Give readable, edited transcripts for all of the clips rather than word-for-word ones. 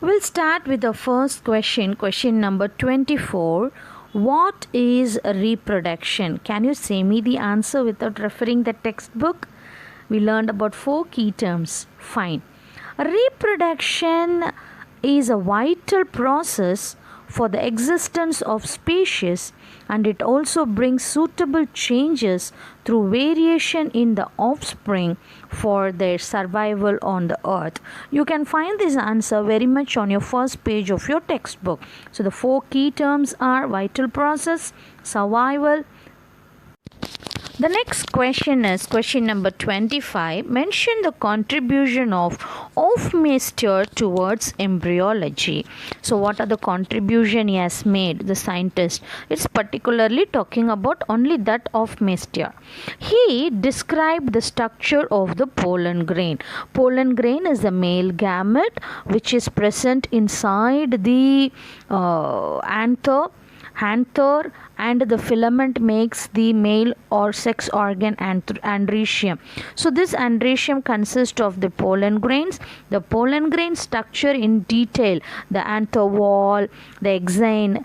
We'll start with the first question, question number 24. What is reproduction? Can you say me the answer without referring the textbook? We learned about 4 key terms. Fine. Reproduction is a vital process for the existence of species, and it also brings suitable changes through variation in the offspring for their survival on the earth. You can find this answer very much on your first page of your textbook. So the 4 key terms are vital process, survival. The next question is question number 25. Mention the contribution of Hofmeister towards embryology. So what are the contribution he has made, the scientist? It's particularly talking about only that of Hofmeister. He described the structure of the pollen grain. Pollen grain is the male gamete which is present inside the anther, and the filament makes the male or sex organ androecium. So this androecium consists of the pollen grains. The pollen grain structure in detail, the anther wall, the exine,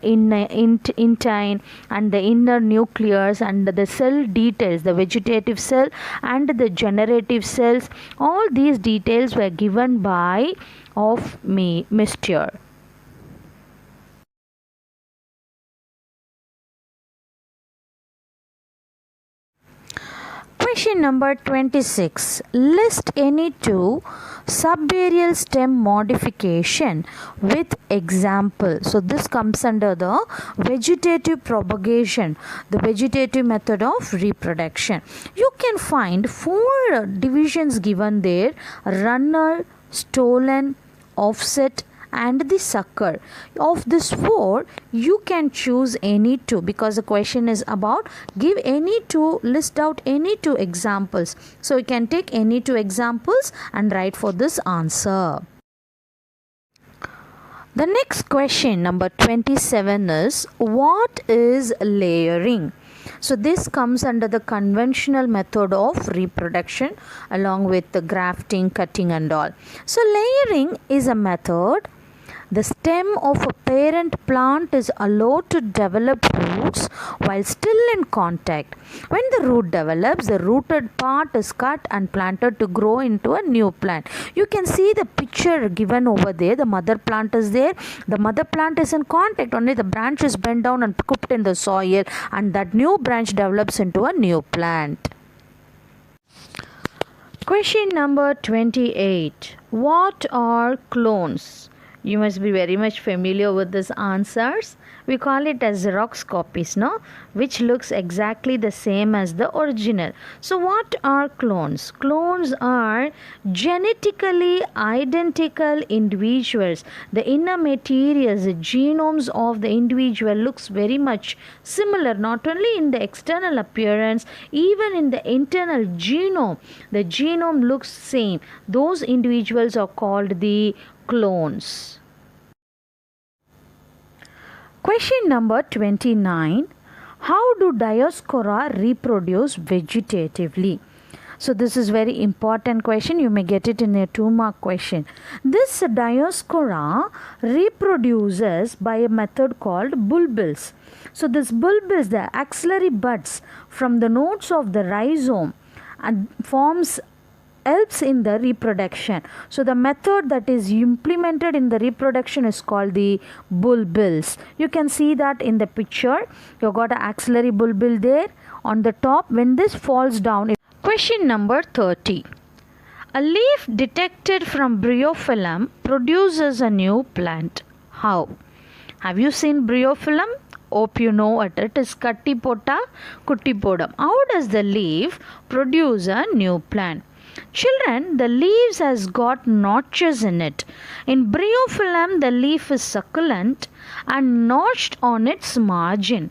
intine and the inner nucleus, and the cell details, the vegetative cell and the generative cells. All these details were given by Hofmeister. Question number 26. List any 2 subaerial stem modification with example. So this comes under the vegetative propagation, the vegetative method of reproduction. You can find 4 divisions given there: runner, stolen, offset and the sucker. Of this 4, you can choose any 2, because the question is about give any 2, list out any 2 examples. So you can take any 2 examples and write for this answer. The next question, number 27, is what is layering? So this comes under the conventional method of reproduction along with the grafting, cutting and all. So layering is a method. The stem of a parent plant is allowed to develop roots while still in contact. When the root develops, the rooted part is cut and planted to grow into a new plant. You can see the picture given over there. The mother plant is there. The mother plant is in contact. Only the branch is bent down and cooked in the soil, and that new branch develops into a new plant. Question number 28. What are clones? You must be very much familiar with these answers. We call it as Xerox copies, no? Which looks exactly the same as the original. So what are clones? Clones are genetically identical individuals. The inner materials, the genomes of the individual looks very much similar, not only in the external appearance, even in the internal genome. The genome looks same. Those individuals are called the clones. Question number 29. How do Dioscora reproduce vegetatively? So this is very important question. You may get it in a 2-mark question. This Dioscora reproduces by a method called bulbils. So this bulbils, the axillary buds from the nodes of the rhizome, and helps in the reproduction. So the method that is implemented in the reproduction is called the bulbils. You can see that in the picture. You got an axillary bulbil there on the top. When this falls down. Question number 30. A leaf detected from bryophyllum produces a new plant. How? Have you seen bryophyllum? Hope you know it. It is Kattipota Kuttipodam. How does the leaf produce a new plant? Children, the leaves has got notches in it. In bryophyllum, the leaf is succulent and notched on its margin.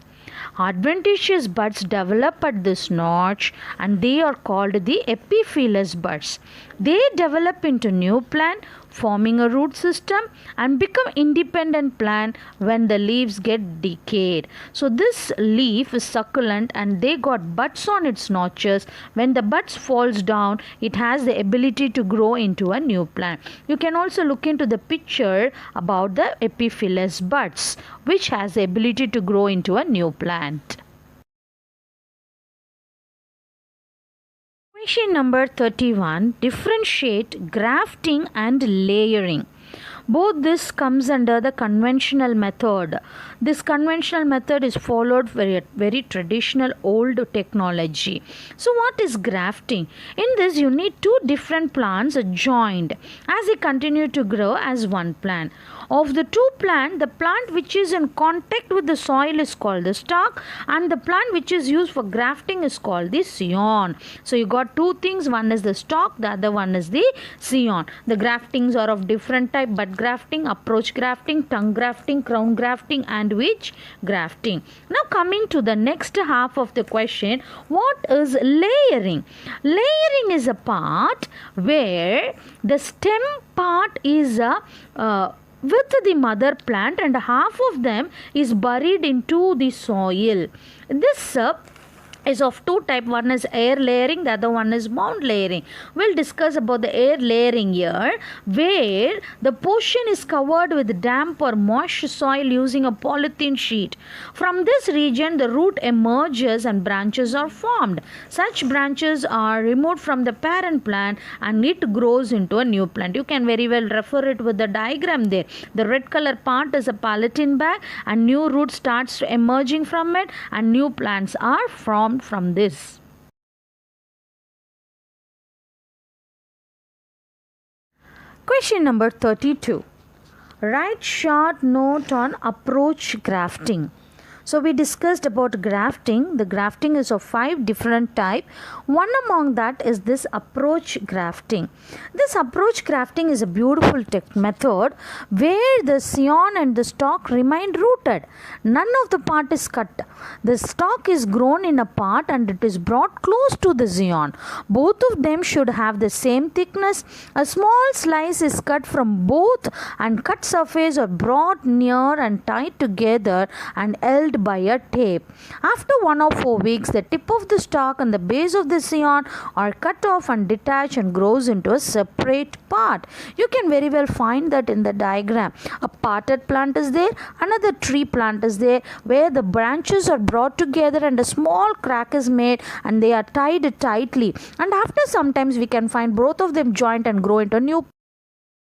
Adventitious buds develop at this notch, and they are called the epiphyllous buds. They develop into new plant forming a root system and become independent plant when the leaves get decayed. So this leaf is succulent and they got buds on its notches. When the buds falls down, it has the ability to grow into a new plant. You can also look into the picture about the epiphyllous buds, which has the ability to grow into a new plant. Question number 31. Differentiate grafting and layering. Both this comes under the conventional method. This conventional method is followed very traditional old technology. So what is grafting? In this you need two different plants joined as they continue to grow as one plant. Of the two plants, the plant which is in contact with the soil is called the stalk, and the plant which is used for grafting is called the scion. So you got two things, one is the stalk, the other one is the scion. The graftings are of different type: bud grafting, approach grafting, tongue grafting, crown grafting, and wedge grafting. Now coming to the next half of the question, what is layering? Layering is a part where the stem part is with the mother plant and half of them is buried into the soil. This is of two types. One is air layering, the other one is mound layering. We'll discuss about the air layering here, where the portion is covered with damp or moist soil using a polythene sheet. From this region, the root emerges and branches are formed. Such branches are removed from the parent plant and it grows into a new plant. You can very well refer it with the diagram there. The red color part is a polythene bag and new root starts emerging from it and new plants are formed from this. Question number 32. Write short note on approach grafting. So we discussed about grafting. The grafting is of 5 different types. One among that is this approach grafting. This approach grafting is a beautiful method where the scion and the stalk remain rooted. None of the part is cut. The stalk is grown in a part and it is brought close to the scion. Both of them should have the same thickness. A small slice is cut from both and cut surface are brought near and tied together and held by a tape. After 1 or 4 weeks, the tip of the stalk and the base of the scion are cut off and detached and grows into a separate part. You can very well find that in the diagram. A parted plant is there, another tree plant is there, where the branches are brought together and a small crack is made and they are tied tightly. And after sometimes we can find both of them joint and grow into a new